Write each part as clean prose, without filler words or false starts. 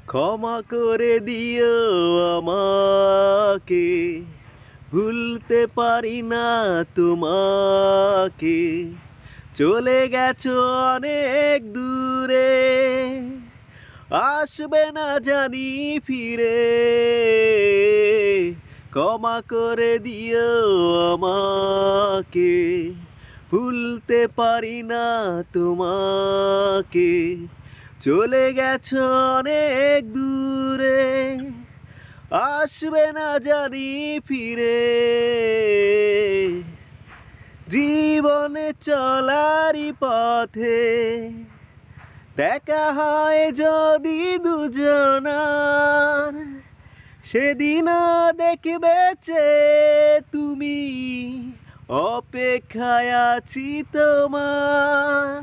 ক্ষমা করে দিও আমাকে, ভুলতে পারি না তোমাকে। চলে গেছো অনেক দূরে, আসবে না জানি ফিরে। ক্ষমা করে দিও আমাকে, ভুলতে পারি না তোমাকে। চলে গেছো অনেক দূরে, আসবে না জানি ফিরে। জীবনে চলারই পথে দেখা হয় যদি দুজনার, সেদিনও দেখবে তুমি, অপেক্ষায় আছি তোমার।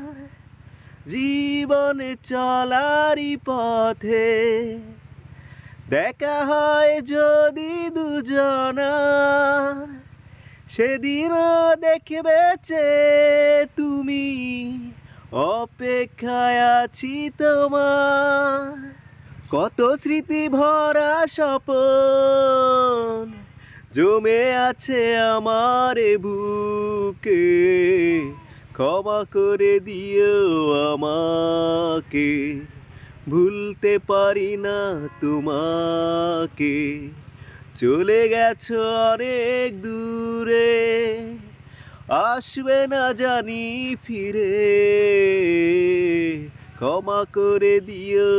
জীবনে চলারই পথে দেখা হয় যদি দুজনার, সেদিনও দেখবে তুমি, অপেক্ষায় আছি তোমার। কত স্মৃতি ভরা স্বপন জমে আছে আমার বুকে। ক্ষমা করে দিও আমাকে, ভুলতে পারি না তোমাকে। চলে গেছো অনেক দূরে, আসবে না জানি ফিরে। ক্ষমা করে দিও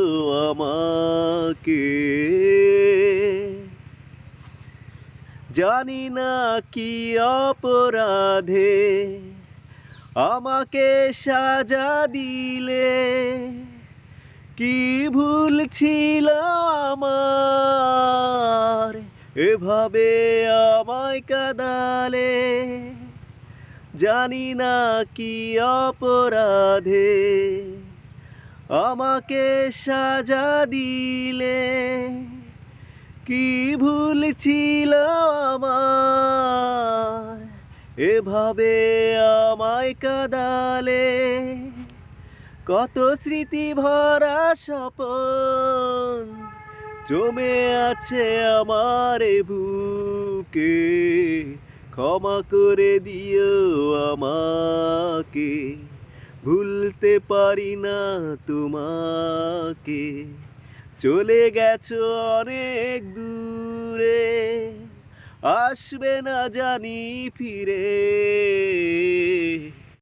আমাকে। জানি না কি অপরাধে আমাকে সাজা দিলে, কি ভুল ছিল আমার এভাবে আমায় কাঁদালে। জানি না কি অপরাধে আমাকে সাজা দিলে, কি ভুল ছিল আমার এভাবে আমায় কাঁদালে। কত স্মৃতি ভরা স্বপন জমে আছে আমার বুকে। ক্ষমা করে দিও আমাকে, ভুলতে পারি না তোমাকে। চলে গেছো অনেক দূরে, আসবে না জানি ফিরে।